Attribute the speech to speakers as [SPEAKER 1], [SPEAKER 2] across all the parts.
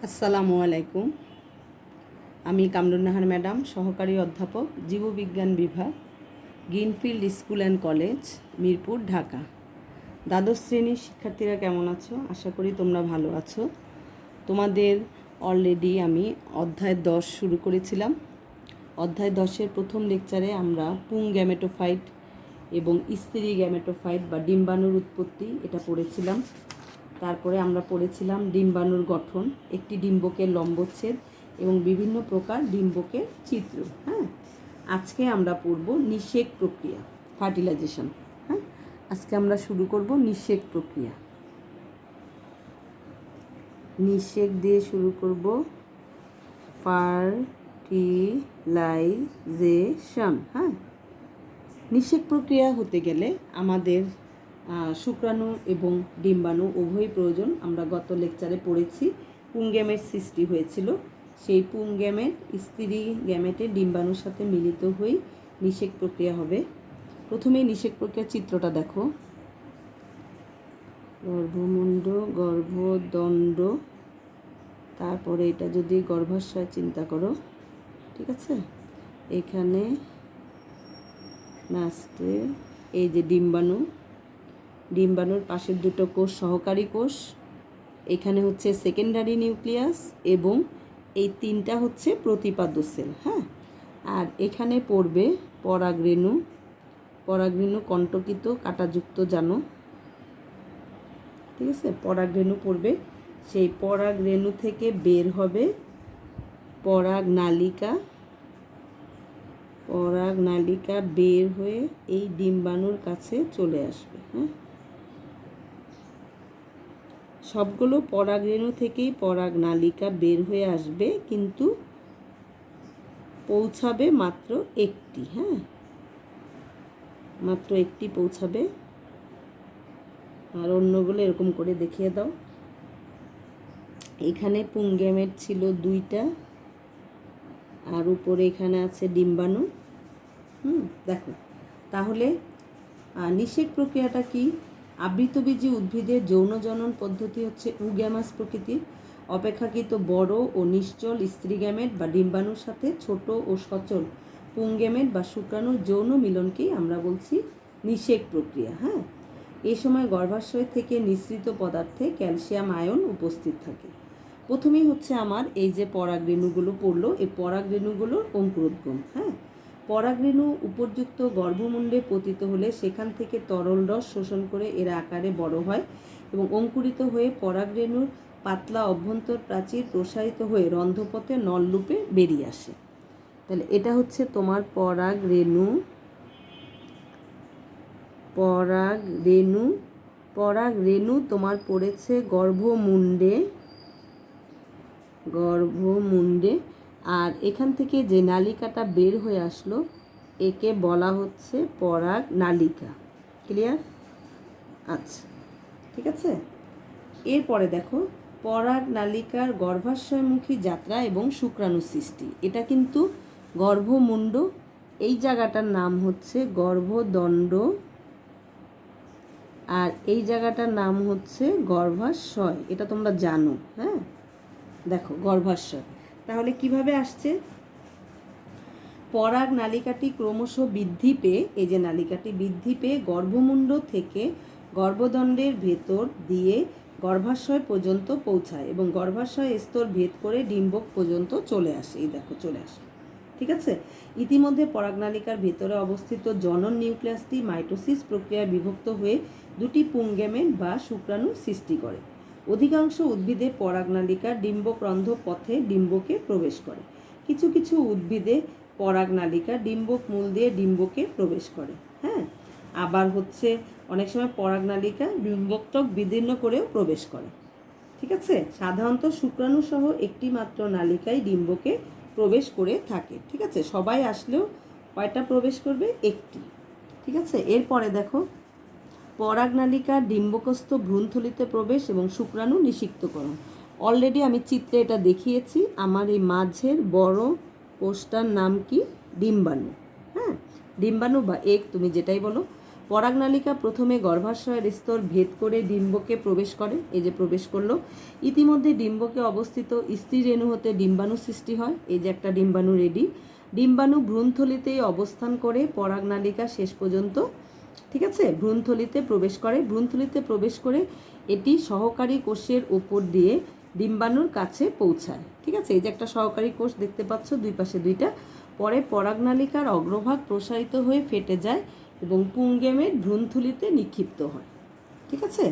[SPEAKER 1] আসসালামু আলাইকুম। আমি কামরুন্নাহার ম্যাডাম, সহকারী অধ্যাপক, জীববিজ্ঞান বিভাগ, greenfield school and college, Mirpur, Dhaka. দ্বাদশ শ্রেণীর শিক্ষার্থীরা কেমন আছো? আশা করি তোমরা ভালো আছো। তোমাদের অলরেডি আমি অধ্যায় 10 শুরু করেছিলাম। অধ্যায় 10-এর প্রথম লেকচারে আমরা পুং গ্যামেটোফাইট এবং স্ত্রী গ্যামেটোফাইট বা ডিম্বাণুর উৎপত্তি এটা পড়েছিলাম। তারপরে আমরা পড়েছিলাম ডিম্বাণুর গঠন, একটি ডিম্বকের লম্বচ্ছেদ এবং বিভিন্ন প্রকার ডিম্বকের চিত্র। আজকে আমরা পড়ব নিষেক প্রক্রিয়া, ফার্টিলাইজেশন। আজকে আমরা শুরু করব নিষেক প্রক্রিয়া। নিষেক দিয়ে শুরু করব, ফার্টিলাইজেশন। নিষেক প্রক্রিয়া হতে গেলে আমাদের শুক্রাণু এবং ডিম্বাণু উভয়ই প্রয়োজন। আমরা গত লেকচারে পড়েছি পুংগ্যামেট সৃষ্টি হয়েছিল। সেই পুংগ্যামেট স্ত্রী গ্যামেটের ডিম্বাণুর সাথে মিলিত হয়ে নিষেক প্রক্রিয়া হবে। প্রথমেই নিষেক প্রক্রিয়ার চিত্রটা দেখো। গর্ভমুণ্ড, গর্ভদণ্ড, তারপরে এটা যদি গর্ভাশয় চিন্তা করো, ঠিক আছে। এখানে নাস্তে এই যে ডিম্বাণু, ডিম্বাণুর পাশের দুটো কোষ সহকারী কোষ, এখানে হচ্ছে সেকেন্ডারি নিউক্লিয়াস এবং এই তিনটা হচ্ছে প্রতিপাদ্য সেল। আর এখানে পড়বে পরাগরেণু, পরাগরেণু কণ্টকিত কাঁটাযুক্ত জানো, ঠিক আছে। পরাগরেণু পড়বে, সেই পরাগরেণু থেকে বের হবে পরাগ নালিকা, পরাগ নালিকা বের হয়ে এই ডিম্বাণুর কাছে চলে আসবে। সবগুলো পরাগরেণু থেকেই পরাগ নালিকা বের হয়ে আসবে, কিন্তু পৌঁছাবে মাত্র একটি। মাত্র একটি পৌঁছাবে, আর অন্যগুলো এরকম করে দেখিয়ে দাও। এখানে পুংগ্যামেট ছিল 2টা, আর উপরে এখানে আছে ডিম্বাণু। দেখো তাহলে নিষেক প্রক্রিয়াটা কি? আবৃতবীজী উদ্ভিদের যৌন জনন পদ্ধতি হচ্ছে উগ্যামাস প্রকৃতির। অপেক্ষাকৃত বড় ও নিশ্চল স্ত্রী গ্যামেট বা ডিম্বাণুর সাথে ছোট ও সচল পুংগ্যামেট বা শুক্রাণুর যৌন মিলনকেই আমরা বলছি নিষেক প্রক্রিয়া। এই সময় গর্ভাশয় থেকে নিঃসৃত পদার্থে ক্যালসিয়াম আয়ন উপস্থিত থাকে। প্রথমেই হচ্ছে আমার এই যে পরাগরেণুগুলো পড়লো, এই পরাগরেণুগুলোর অঙ্কুরোদ্গম। পরাগরেণু উপযুক্ত গর্ভমুণ্ডে পতিত হলে সেখান থেকে তরল রস শোষণ করে এরা আকারে বড় হয় এবং অঙ্কুরিত হয়ে পরাগরেণুর পাতলা অভ্যন্তর প্রাচীর প্রসারিত হয়ে রন্ধ্রপথে নলরূপে বেরিয়ে আসে। তাহলে এটা হচ্ছে তোমার পরাগরেণু। পরাগরেণু, পরাগরেণু তোমার পড়েছে গর্ভমুণ্ডে, গর্ভমুণ্ডে। আর এখান থেকে যে নালিকাটা বের হয়ে আসলো একে বলা হচ্ছে পরাগ নালিকা। ক্লিয়ার? আচ্ছা, ঠিক আছে। এরপরে দেখো পরাগ নালিকার গর্ভাশয়মুখী যাত্রা এবং শুক্রাণু সৃষ্টি। এটা কিন্তু গর্ভমুণ্ড, এই জায়গাটার নাম হচ্ছে গর্ভদণ্ড, আর এই জায়গাটার নাম হচ্ছে গর্ভাশয়। এটা তোমরা জানো। দেখো গর্ভাশয়। তাহলে কিভাবে আসছে? পরাগ নালিকাটি ক্রমশ বৃদ্ধি পেয়ে, এই যে নালিকাটি বৃদ্ধি পেয়ে গর্ভমুণ্ড থেকে গর্ভদণ্ডের ভেতর দিয়ে গর্ভাশয় পর্যন্ত পৌঁছায় এবং গর্ভাশয় স্তর ভেদ করে ডিম্বক পর্যন্ত চলে আসে। এই দেখো চলে আসে, ঠিক আছে। ইতিমধ্যে পরাগনালিকার ভেতরে অবস্থিত জনন নিউক্লিয়াসটি মাইটোসিস প্রক্রিয়ায় বিভক্ত হয়ে দুটি পুংগ্যামেট বা শুক্রাণু সৃষ্টি করে। অধিকাংশ উদ্ভিদে পরাগনালিকা ডিম্বকরন্ধ্র পথে ডিম্বকে প্রবেশ করে। কিছু কিছু উদ্ভিদে পরাগনালিকা ডিম্বক মূল দিয়ে ডিম্বকে প্রবেশ করে। আবার হচ্ছে অনেক সময় পরাগনালিকা ডিম্বকটক বিদীর্ণ করেও প্রবেশ করে, ঠিক আছে। সাধারণত শুক্রাণু সহ একটি মাত্র নালিকাই ডিম্বকে প্রবেশ করে থাকে, ঠিক আছে। সবাই আসলেও কয়টা প্রবেশ করবে? একটি, ঠিক আছে। এরপরে দেখো পরাগনালিকার ডিম্বকস্থ ভ্রূণথলিতে প্রবেশ এবং শুক্রাণু নিষিক্তকরণ। অলরেডি আমি চিত্রে এটা দেখিয়েছি। আমার এই মাঝের বড় কোষটার নাম কি? ডিম্বাণু। ডিম্বাণু বা এগ, তুমি যেটাই বলো। পরাগনালিকা প্রথমে গর্ভাশয়ের স্তর ভেদ করে ডিম্বকে প্রবেশ করে, এই যে প্রবেশ করলো। ইতিমধ্যে ডিম্বকে অবস্থিত স্ত্রী রেণু হতে ডিম্বাণু সৃষ্টি হয়, এই যে একটা ডিম্বাণু রেডি। ডিম্বাণু ভ্রূণথলিতেই অবস্থান করে পরাগনালিকা শেষ পর্যন্ত, ঠিক আছে, ভ্রূণথলিতে প্রবেশ করে। ভ্রূণথলিতে প্রবেশ করে এটি সহকারী কোষের উপর দিয়ে ডিম্বাণুর কাছে পৌঁছায়, ঠিক আছে। এই যে একটা সহকারী কোষ দেখতে পাচ্ছ, দুই পাশে দুইটা। পরে পরাগনালিকার অগ্রভাগ প্রসারিত হয়ে ফেটে যায় এবং পুংগেমেট ভ্রূণথলিতে নিক্ষিপ্ত হয়, ঠিক আছে।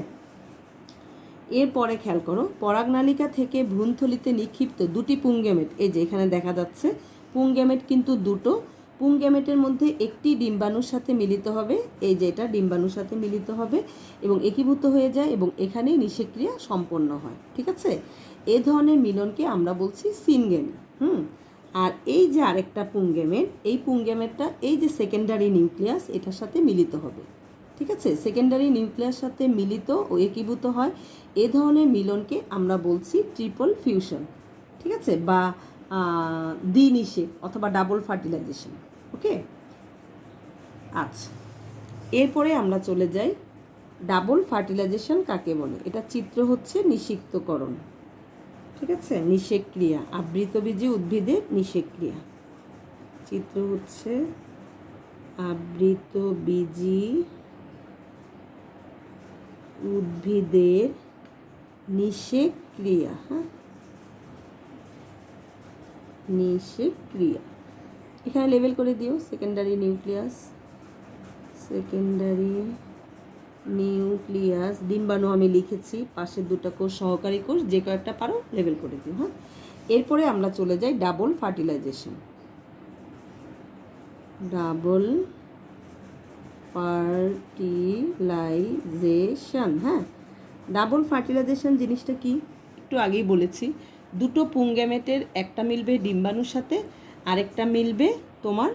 [SPEAKER 1] এরপরে খেয়াল করো, পরাগনালিকা থেকে ভ্রূণথলিতে নিক্ষিপ্ত দুটি পুংগেমেট, এই যে এখানে দেখা যাচ্ছে পুংগেমেট কিন্তু দুটো। পুংগেমেটের মধ্যে একটি ডিম্বাণুর সাথে মিলিত হবে, এই যে এটা ডিম্বাণুর সাথে মিলিত হবে এবং একীভূত হয়ে যায় এবং এখানেই নিষেক্রিয়া সম্পন্ন হয়, ঠিক আছে। এ ধরনের মিলনকে আমরা বলছি সিনগেমি। আর এই যে আরেকটা পুংগেমেট, এই পুংগেমেটটা এই যে সেকেন্ডারি নিউক্লিয়াস এটার সাথে মিলিত হবে, ঠিক আছে। সেকেন্ডারি নিউক্লিয়াস সাথে মিলিত ও একীভূত হয়, এ ধরনের মিলনকে আমরা বলছি ট্রিপল ফিউশন, ঠিক আছে, বা দ্বিনিষেক অথবা ডাবল ফার্টিলাইজেশন। ওকে, আচ্ছা, এরপরে আমরা চলে যাই ডাবল ফার্টিলাইজেশন কাকে বলে। এটা চিত্র হচ্ছে নিষিক্তকরণ, ঠিক আছে, নিষেক ক্রিয়া, আবৃতবীজী উদ্ভিদের নিষেক ক্রিয়া। চিত্র হচ্ছে আবৃতবীজী উদ্ভিদের নিষেক ক্রিয়া। হ্যাঁ, নিষেক ক্রিয়া এখানে লেবেল করে দিও, সেকেন্ডারি নিউক্লিয়াস, সেকেন্ডারি নিউক্লিয়াস, ডিম্বাণু আমি লিখেছি, পাশের দুটো কোষ সহকারী কোষ, যে কয়েকটা পারো লেবেল করে দিও। হ্যাঁ, এরপরে আমরা চলে যাই ডাবল ফার্টিলাইজেশন। ডাবল ফার্টিলাইজেশন, হ্যাঁ, ডাবল ফার্টিলাইজেশন জিনিসটা কি একটু আগেই বলেছি। দুটো পুংগেমেটের একটা মিলবে ডিম্বাণুর সাথে, আরেকটা মিলবে তোমার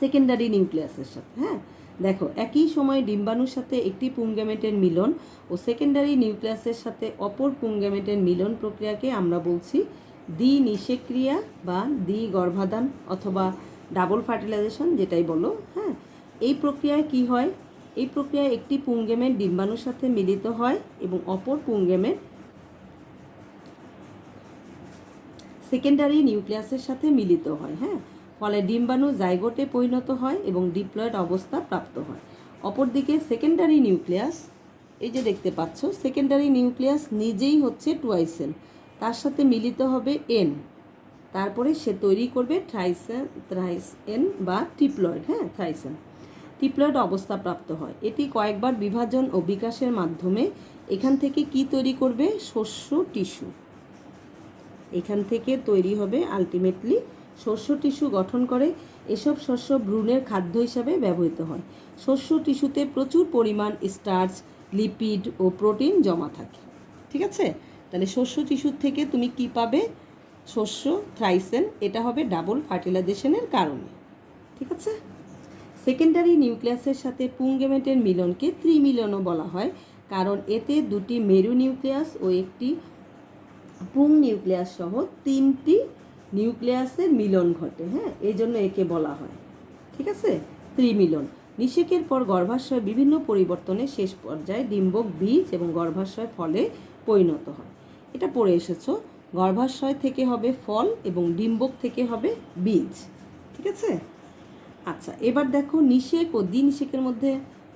[SPEAKER 1] সেকেন্ডারি নিউক্লিয়াসের সাথে। হ্যাঁ, দেখো, একই সময়ে ডিম্বাণুর সাথে একটি পুংগেমেটের মিলন ও সেকেন্ডারি নিউক্লিয়াসের সাথে অপর পুংগেমেটের মিলন প্রক্রিয়াকে আমরা বলছি দ্বিনিষেক ক্রিয়া বা দ্বিগর্ভাধান অথবা ডাবল ফার্টিলাইজেশন, যেটাই বলো। হ্যাঁ, এই প্রক্রিয়ায় কি হয়, এই প্রক্রিয়ায় একটি পুংগেমেট ডিম্বাণুর সাথে মিলিত হয় এবং অপর পুংগেমেট সেকেন্ডারি নিউক্লিয়াসের সাথে মিলিত হয়। হ্যাঁ, ফলে ডিম্বাণু জাইগোটে পরিণত হয় এবং ডিপ্লয়েড অবস্থা প্রাপ্ত হয়। অপরদিকে সেকেন্ডারি নিউক্লিয়াস, এই যে দেখতে পাচ্ছ, সেকেন্ডারি নিউক্লিয়াস নিজেই হচ্ছে টুয়াইসেন, তার সাথে মিলিত হবে এন, তারপরে সে তৈরি করবে থ্রাইসেন বা ট্রিপ্লয়েড। হ্যাঁ, থ্রাইসেন, ট্রিপ্লয়েড অবস্থা প্রাপ্ত হয়। এটি কয়েকবার বিভাজন ও বিকাশের মাধ্যমে এখান থেকে কি তৈরি করবে, শস্য টিস্যু। এখান থেকে তৈরি হবে আলটিমেটলি শস্য টিস্যু গঠন করে। এসব শস্য ভ্রূণের খাদ্য হিসাবে ব্যবহৃত হয়। শস্য টিস্যুতে প্রচুর পরিমাণ স্টার্চ, লিপিড ও প্রোটিন জমা থাকে, ঠিক আছে। তাহলে শস্য টিস্যুর থেকে তুমি কি পাবে, শস্য থ্রাইসেন, এটা হবে ডাবল ফার্টিলাইজেশনের কারণে, ঠিক আছে। সেকেন্ডারি নিউক্লিয়াসের সাথে পুংগেমেটের মিলনকে ত্রিমিলনও বলা হয়, কারণ এতে দুটি মেরু নিউক্লিয়াস ও একটি পুং নিউক্লিয়াস সহ তিনটি নিউক্লিয়াসের মিলন ঘটে। হ্যাঁ, এই জন্য একে বলা হয়, ঠিক আছে, ত্রিমিলন। নিষেকের পর গর্ভাশয় বিভিন্ন পরিবর্তনে শেষ পর্যায়ে ডিম্বক বীজ এবং গর্ভাশয় ফলে পরিণত হয়। এটা পড়ে এসেছো, গর্ভাশয় থেকে হবে ফল এবং ডিম্বক থেকে হবে বীজ, ঠিক আছে। আচ্ছা, এবার দেখো নিষেক ও দ্বিনিষেকের মধ্যে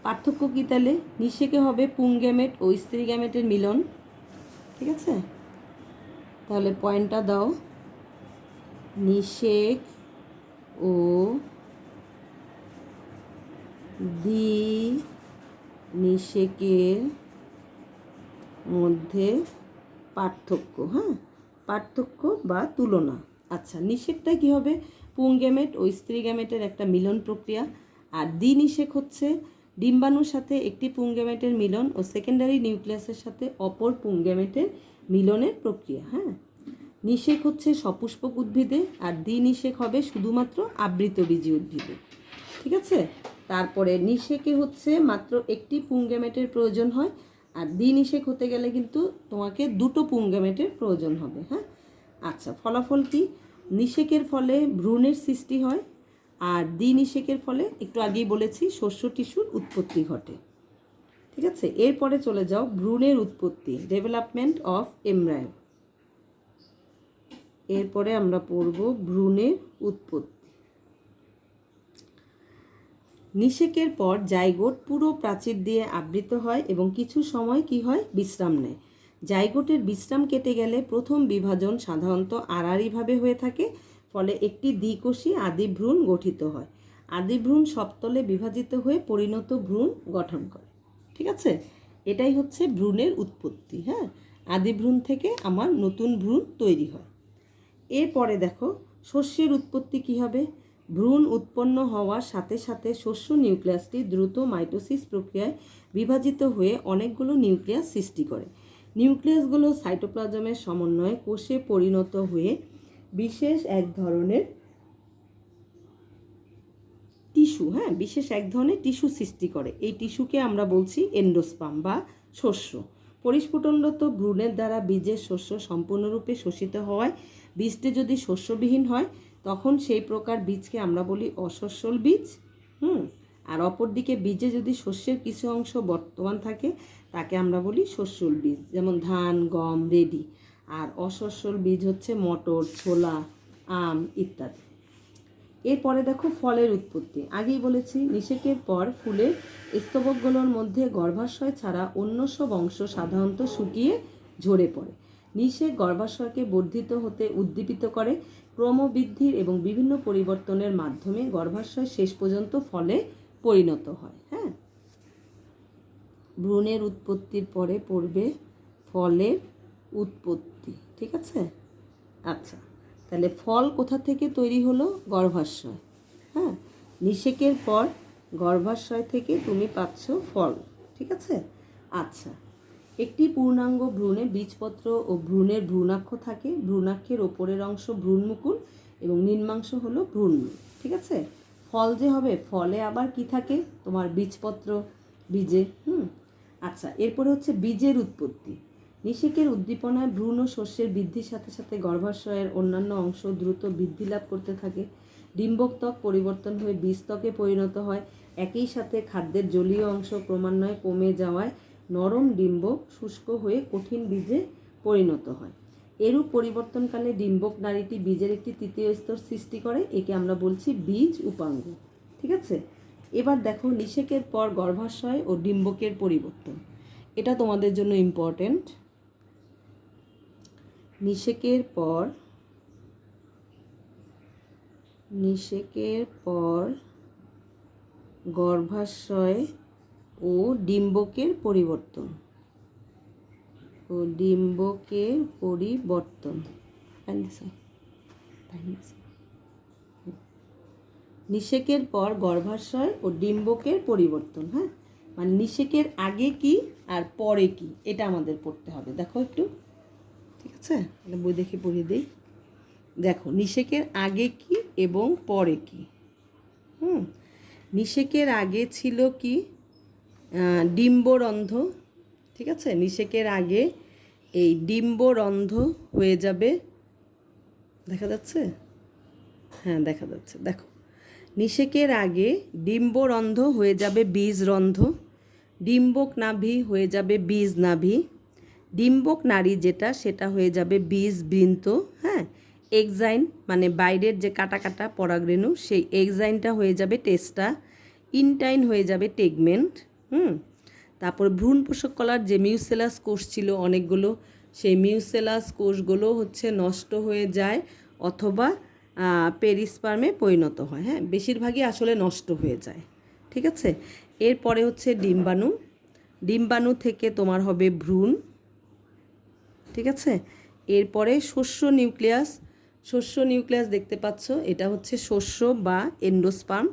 [SPEAKER 1] পার্থক্য কী তাহলে। নিষেকে হবে পুংগেমেট ও স্ত্রী গ্যামেটের মিলন, ঠিক আছে। তাহলে পয়েন্টটা দাও, নিষেক ও দ্বিনিষেকের মধ্যে পার্থক্য। হ্যাঁ, পার্থক্য বা তুলনা। আচ্ছা, নিষেকটা কী হবে, পুংগেমেট ও স্ত্রী গ্যামেটের একটা মিলন প্রক্রিয়া। আর দ্বিনিষেক হচ্ছে ডিম্বাণুর সাথে একটি পুংগেমেটের মিলন ও সেকেন্ডারি নিউক্লিয়াসের সাথে অপর পুংগেমেটের মিলনের প্রক্রিয়া। হ্যাঁ, নিষেক হচ্ছে সপুষ্পক উদ্ভিদে আর দ্বিনিষেক হবে শুধুমাত্র আবৃতবীজী উদ্ভিদে, ঠিক আছে। তারপরে নিষেকে হচ্ছে মাত্র একটি পুংগেমেটের প্রয়োজন হয়, আর দ্বিনিষেক হতে গেলে কিন্তু তোমাকে দুটো পুংগেমেটের প্রয়োজন হবে। হ্যাঁ, আচ্ছা, ফলাফল কি, নিষেকের ফলে ভ্রূণের সৃষ্টি হয় আর দ্বিনিষেকের ফলে একটু আগেই বলেছি শস্য টিস্যুর উৎপত্তি ঘটে। ঠিক আছে, এরপরে চলে যাও ভ্রূণের উৎপত্তি, ডেভেলপমেন্ট অফ এমব্রায়ো। এরপরে আমরা পড়ব ভ্রূণের উৎপত্তি। নিষেকের পর জাইগোট পুরো প্রাচীর দিয়ে আবৃত হয় এবং কিছু সময় কি হয়, বিশ্রাম নেয়। জাইগোটের বিশ্রাম কেটে গেলে প্রথম বিভাজন সাধারণত আড়াআড়িভাবে হয়ে থাকে, ফলে একটি দ্বিকোষী আদি ভ্রূণ গঠিত হয়। আদি ভ্রূণ সবতলে বিভাজিত হয়ে পরিণত ভ্রূণ গঠন করে। ঠিক আছে, এটাই হচ্ছে ভ্রূণের উৎপত্তি। হ্যাঁ, আদি ভ্রূণ থেকে আমার নতুন ভ্রূণ তৈরি হয়। এরপরে দেখো শস্যের উৎপত্তি কী হবে। ভ্রূণ উৎপন্ন হওয়ার সাথে সাথে শস্য নিউক্লিয়াসটি দ্রুত মাইটোসিস প্রক্রিয়ায় বিভাজিত হয়ে অনেকগুলো নিউক্লিয়াস সৃষ্টি করে। নিউক্লিয়াসগুলো সাইটোপ্লাজমের সমন্বয়ে কোষে পরিণত হয়ে বিশেষ এক ধরনের টিস্যু সৃষ্টি করে। এই টিস্যুকে আমরা বলছি এন্ডোস্পার্ম বা শস্য। পরিস্ফুটনরত ভ্রূণের দ্বারা বীজের শস্য সম্পূর্ণরূপে শোষিত হওয়ায় বীজটি যদি শস্যবিহীন হয় তখন সেই প্রকার বীজকে আমরা বলি অশস্যল বীজ। আর অপরদিকে বীজে যদি শস্যের কিছু অংশ বর্তমান থাকে তাকে আমরা বলি শস্যল বীজ, যেমন ধান, গম, রেডি। আর অশস্যল বীজ হচ্ছে মটর, ছোলা, আম ইত্যাদি। এরপরে দেখো ফলের উৎপত্তি। আগেই বলেছি নিষেকের পর ফুলের স্তবকগুলোর মধ্যে গর্ভাশয় ছাড়া অন্য সব অংশ সাধারণত শুকিয়ে ঝরে পড়ে। নিষেক গর্ভাশয়কে বর্ধিত হতে উদ্দীপিত করে। ক্রমবৃদ্ধির এবং বিভিন্ন পরিবর্তনের মাধ্যমে গর্ভাশয় শেষ পর্যন্ত ফলে পরিণত হয়। হ্যাঁ, ভ্রূণের উৎপত্তির পরে পড়বে ফলের উৎপত্তি। ঠিক আছে, আচ্ছা, তাহলে ফল কোথা থেকে তৈরি হলো? গর্ভাশয়। হ্যাঁ, নিষেকের পর গর্ভাশয় থেকে তুমি পাচ্ছ ফল। ঠিক আছে, আচ্ছা, একটি পূর্ণাঙ্গ ভ্রূণে বীজপত্র ও ভ্রূণের ভ্রূণাক্ষ থাকে। ভ্রূণাক্ষের ওপরের অংশ ভ্রূণমুকুল এবং নিম্নাংশ হলো ভ্রূণমূল। ঠিক আছে, ফল যে হবে, ফলে আবার কি থাকে? তোমার বীজপত্র, বীজে। আচ্ছা, এরপরে হচ্ছে বীজের উৎপত্তি। নিষেকের উদ্দীপনায় ভ্রূণ ও শস্যের বৃদ্ধির সাথে সাথে গর্ভাশয়ের অন্যান্য অংশ দ্রুত বৃদ্ধি লাভ করতে থাকে। ডিম্বক ত্বক পরিবর্তন হয়ে বীজত্বকে পরিণত হয়। একই সাথে খাদ্যের জলীয় অংশ ক্রমান্বয়ে কমে যাওয়ায় নরম ডিম্বক শুষ্ক হয়ে কঠিন বীজে পরিণত হয়। এরূপ পরিবর্তনকালে ডিম্বক নাড়িটি বীজের একটি তৃতীয় স্তর সৃষ্টি করে। একে আমরা বলছি বীজ উপাঙ্গ। ঠিক আছে, এবার দেখো নিষেকের পর গর্ভাশয় ও ডিম্বকের পরিবর্তন। এটা তোমাদের জন্য ইম্পর্টেন্ট। নিষেকের পর গর্ভাশয় ও ডিম্বকের পরিবর্তন। নিষেকের পর গর্ভাশয় ও ডিম্বকের পরিবর্তন। হ্যাঁ, মানে নিষেকের আগে কি আর পরে কি, এটা আমাদের পড়তে হবে। দেখো একটু, ঠিক আছে, বই দেখে পড়িয়ে দিই। দেখো নিষেকের আগে কি এবং পরে কি। নিষেকের আগে ছিল কি? ডিম্বরন্ধ্র। ঠিক আছে, নিষেকের আগে এই ডিম্বরন্ধ্র হয়ে যাবে, দেখা যাচ্ছে? হ্যাঁ, দেখা যাচ্ছে। দেখো, নিষেকের আগে ডিম্বরন্ধ্র হয়ে যাবে বীজরন্ধ্র, ডিম্বক নাভি হয়ে যাবে বীজ নাভি, ডিম্বক নাড়ি যেটা সেটা হয়ে যাবে বীজবৃন্ত। হ্যাঁ, এক্সাইন মানে বাইরের যে কাটা কাটা পরাগরেণু, সেই এক্সাইনটা হয়ে যাবে টেস্টা, ইনটাইন হয়ে যাবে টেগমেন্ট। তারপর ভ্রূণ পোষক কলার যে মিউসেলাস কোষ ছিল অনেকগুলো, সেই মিউসেলাস কোষগুলো হচ্ছে নষ্ট হয়ে যায় অথবা পেরিস্পার্মে পরিণত হয়। হ্যাঁ, বেশিরভাগই আসলে নষ্ট হয়ে যায়। ঠিক আছে, এরপরে হচ্ছে ডিম্বাণু। ডিম্বাণু থেকে তোমার হবে ভ্রূণ। ঠিক আছে, এরপরে শস্য নিউক্লিয়াস দেখতে পাচ্ছ, এটা হচ্ছে শস্য বা এন্ডোস্পার্ম।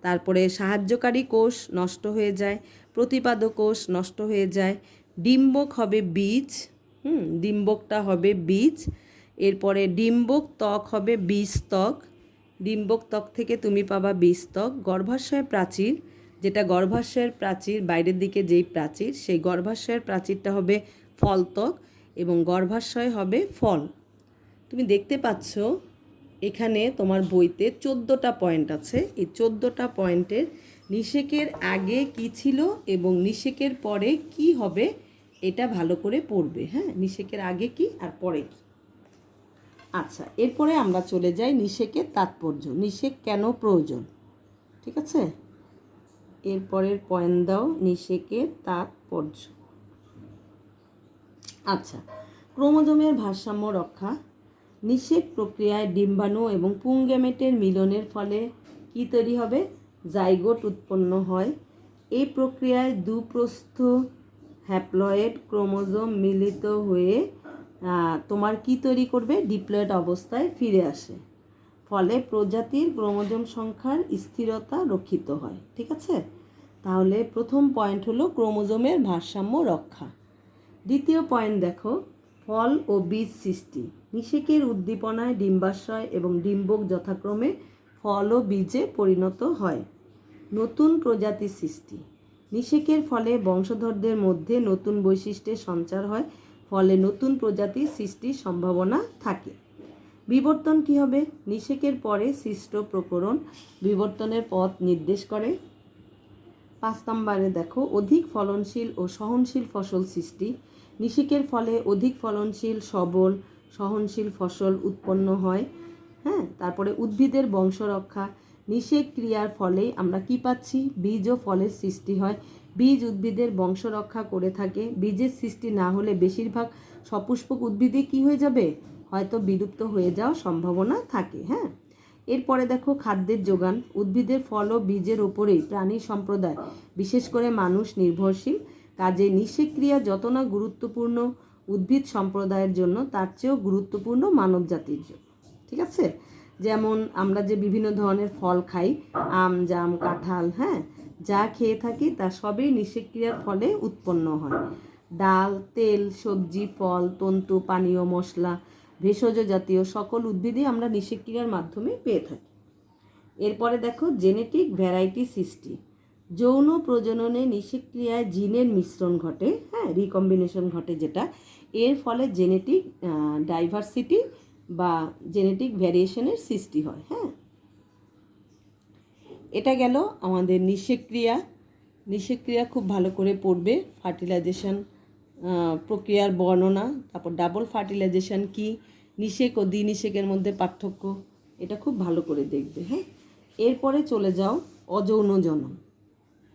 [SPEAKER 1] তারপরে সাহায্যকারী কোষ নষ্ট হয়ে যায়, প্রতিপাদক কোষ নষ্ট হয়ে যায়, ডিম্বক হবে বীজ। ডিম্বকটা হবে বীজ। এরপরে ডিম্বক ত্বক হবে বীজত্বক। ডিম্বক ত্বক থেকে তুমি পাবা বীজত্বক। গর্ভাশয় প্রাচীর, যেটা গর্ভাশয়ের প্রাচীর, বাইরের দিকে যেই প্রাচীর, সেই গর্ভাশয়ের প্রাচীরটা হবে ফলত্বক এবং গর্ভাশয় হবে ফল। তুমি দেখতে পাচ্ছ এখানে তোমার বইতে 14টা পয়েন্ট আছে। এই 14টা পয়েন্টের নিষেকের আগে কি ছিল এবং নিষেকের পরে কি হবে এটা ভালো করে পড়বে। হ্যাঁ, নিষেকের আগে কি আর পরে কি। আচ্ছা, এরপরে আমরা চলে যাই নিষেকের তাৎপর্য। নিষেক কেন প্রয়োজন, ঠিক আছে? এরপরের পয়েন্ট দাও, নিষেকের তাৎপর্য। আচ্ছা, ক্রোমোজোমের ভারসাম্য রক্ষা। নিষেক প্রক্রিয়ায় ডিম্বাণু এবং পুংগ্যামেটের মিলনের ফলে কি তৈরি হবে? জাইগোট উৎপন্ন হয়। এই প্রক্রিয়ায় দুপ্রস্থ হ্যাপ্লয়েড ক্রোমোজোম মিলিত হয়ে তোমার কি তৈরি করবে? ডিপ্লয়েড অবস্থায় ফিরে আসে। ফলে প্রজাতির ক্রোমোজোম সংখ্যার স্থিরতা রক্ষিত হয়। ঠিক আছে? তাহলে প্রথম পয়েন্ট হলো ক্রোমোজোমের ভারসাম্য রক্ষা। দ্বিতীয় পয়েন্ট দেখো, ফল ও বীজ সৃষ্টি। নিষেকের উদ্দীপনায় ডিম্বাশয় এবং ডিম্বক যথাক্রমে ফল ও বীজে পরিণত হয়। নতুন প্রজাতি সৃষ্টি। নিষেকের ফলে বংশধরদের মধ্যে নতুন বৈশিষ্ট্যের সঞ্চার হয়, ফলে নতুন প্রজাতি সৃষ্টির সম্ভাবনা থাকে। বিবর্তন কী হবে? নিষেকের পরে সৃষ্ট প্রকরণ বিবর্তনের পথ নির্দেশ করে। 5 নম্বরে দেখো, অধিক ফলনশীল ও সহনশীল ফসল সৃষ্টি। নিষেকের ফলে অধিক ফলনশীল, সবল, সহনশীল ফসল উৎপন্ন হয়। হ্যাঁ, তারপরে উদ্ভিদের বংশরক্ষা। নিষেক ক্রিয়ার ফলে আমরা কি পাচ্ছি? বীজ ও ফলের সৃষ্টি হয়। বীজ উদ্ভিদের বংশরক্ষা করে থাকে। বীজের সৃষ্টি না হলে বেশিরভাগ সপুষ্পক উদ্ভিদই কি হয়ে যাবে? হয়তো বিলুপ্ত হয়ে যাওয়ার সম্ভাবনা থাকে। হ্যাঁ, এরপরে দেখো, খাদ্যের যোগান। উদ্ভিদের ফল ও বীজের ওপরেই প্রাণী সম্প্রদায়, বিশেষ করে মানুষ নির্ভরশীল। কাজে নিষেক ক্রিয়া যত না গুরুত্বপূর্ণ উদ্ভিদ সম্প্রদায়ের জন্য, তার চেয়েও গুরুত্বপূর্ণ মানব জাতির জন্য। ঠিক আছে? যেমন আমরা যে বিভিন্ন ধরনের ফল খাই, আম, জাম, কাঁঠাল, হ্যাঁ, যা খেয়ে থাকি তা সবই নিষেক ক্রিয়ার ফলে উৎপন্ন হয়। ডাল, তেল, সবজি, ফল, তন্তু, পানীয়, মশলা, ভেষজ জাতীয় সকল উদ্ভিদই আমরা নিষেক ক্রিয়ার মাধ্যমে পেয়ে থাকি। এরপরে দেখো, জেনেটিক ভ্যারাইটি সৃষ্টি। যৌন প্রজননে নিষেক ক্রিয়ায় জিনের মিশ্রণ ঘটে, হ্যাঁ, রিকম্বিনেশন ঘটে, যেটা এর ফলে জেনেটিক ডাইভার্সিটি বা জেনেটিক ভ্যারিয়েশনের সৃষ্টি হয়। হ্যাঁ, এটা গেল আমাদের নিষেক ক্রিয়া। নিষেক ক্রিয়া খুব ভালো করে পড়বে। ফার্টিলাইজেশন প্রক্রিয়ার বর্ণনা, তারপর ডাবল ফার্টিলাইজেশন কি, নিষেক ও দ্বিনিষেকের মধ্যে পার্থক্য, এটা খুব ভালো করে দেখবে। হ্যাঁ, এরপরে চলে যাও অযৌন জনন।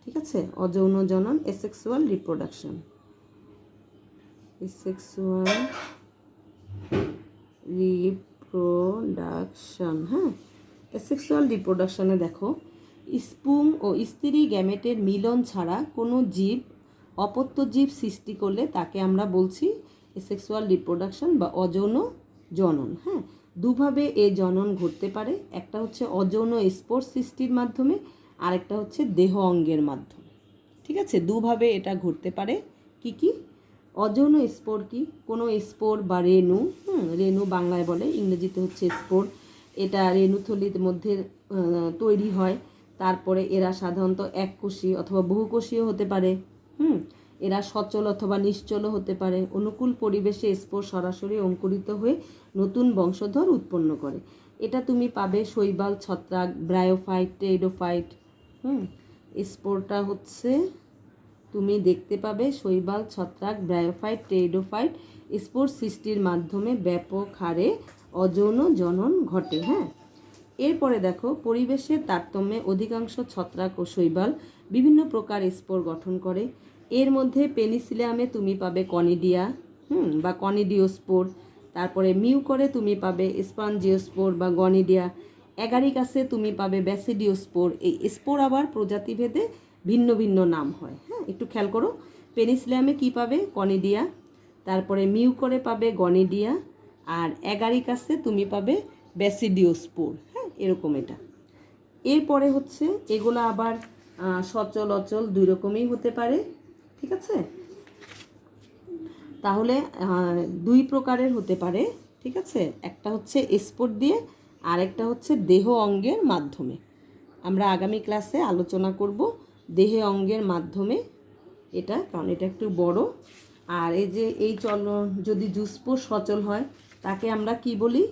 [SPEAKER 1] ঠিক আছে? অযৌন জনন, এসেক্সুয়াল রিপ্রোডাকশন। Asexual reproduction. হ্যাঁ, এসেক্সুয়াল রিপ্রোডাকশনে দেখো, স্পুম ও স্ত্রী গ্যামেটের মিলন ছাড়া কোনো জীব অপত্য জীব সৃষ্টি করলে তাকে আমরা বলছি এসেক্সুয়াল রিপ্রোডাকশন বা অযৌন জনন। হ্যাঁ, দুভাবে এ জনন ঘটতে পারে। একটা হচ্ছে অযৌন স্পোর সৃষ্টির মাধ্যমে, আর একটা হচ্ছে দেহ অঙ্গের মাধ্যমে। ঠিক আছে? দুভাবে এটা ঘটতে পারে। কি কি? অযৌন স্পোর কি? কোনো স্পোর বা রেণু, রেণু বাংলায় বলে, ইংরেজিতে হচ্ছে স্পোর। এটা রেণুথলির মধ্যে তৈরি হয়। তারপরে এরা সাধারণত এককোষী অথবা বহুকোষীয় হতে পারে। এরা সচল অথবা নিশ্চলও হতে পারে। অনুকূল পরিবেশে স্পোর সরাসরি অঙ্কুরিত হয়ে নতুন বংশধর উৎপন্ন করে। এটা তুমি পাবে শৈবাল, ছত্রাক, ব্রায়োফাইট, টেরিডোফাইট। স্পোরটা হচ্ছে তুমি দেখতে পাবে শৈবাল, ছত্রাক, ব্রায়োফাইট, টেরিডোফাইট। স্পোর সৃষ্টির মাধ্যমে ব্যাপক হারে অযৌন জনন ঘটে। হ্যাঁ, এরপরে দেখো, পরিবেশের তারতম্যে অধিকাংশ ছত্রাক ও শৈবাল বিভিন্ন প্রকার স্পোর গঠন করে। এর মধ্যে পেনিসিলিয়ামে তুমি পাবে কনিডিয়া বা কনিডিওস্পোর। তারপরে মিউকরে তুমি পাবে স্পঞ্জিওস্পোর বা গনিডিয়া। অ্যাগারিকাসে তুমি পাবে ব্যাসিডিওস্পোর। এই স্পোর আবার প্রজাতিভেদে ভিন্ন ভিন্ন নাম হয়। হ্যাঁ, একটু খেয়াল করো। পেনিসিলিয়ামে কি পাবে? কনিডিয়া। তারপরে মিউকরে পাবে গনিডিয়া। আর অ্যাগারিকাসে তুমি পাবে ব্যাসিডিওস্পোর। হ্যাঁ, এরকম এটা। এরপরে হচ্ছে এগুলো আবার সচল অচল দুই রকমই হতে পারে। ঠিক আছে? তাহলে দুই প্রকারের হতে পারে। ঠিক আছে? একটা হচ্ছে স্পোর দিয়ে, আর একটা হচ্ছে দেহ অঙ্গের মাধ্যমে। আমরা আগামী ক্লাসে আলোচনা করব দেহে অঙ্গের মাধ্যমে এটা, কারণ এটা একটু বড়। আর এই যে এই যদি জুস্পোর সচল হয় তাকে আমরা কি বলি?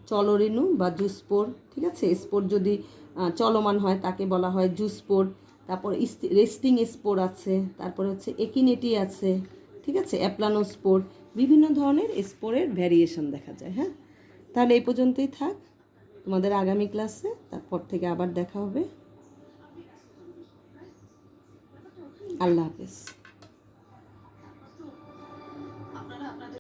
[SPEAKER 1] চলরেণু বা জুস্পোর, ঠিক আছে। স্পোর যদি চলমান হয় তাকে বলা হয় জুস্পোর। তারপর রেস্টিং স্পোর আছে, তারপরে হচ্ছে একিনেটি আছে, ঠিক আছে, অ্যাপ্লানোস্পোর। বিভিন্ন ধরনের স্পোরের ভ্যারিয়েশন দেখা যায়। হ্যাঁ, তাহলে এই পর্যন্তই থাক। তোমাদের আগামী ক্লাসে তারপর থেকে আবার দেখা হবে। আল্লাহ হাফেজ।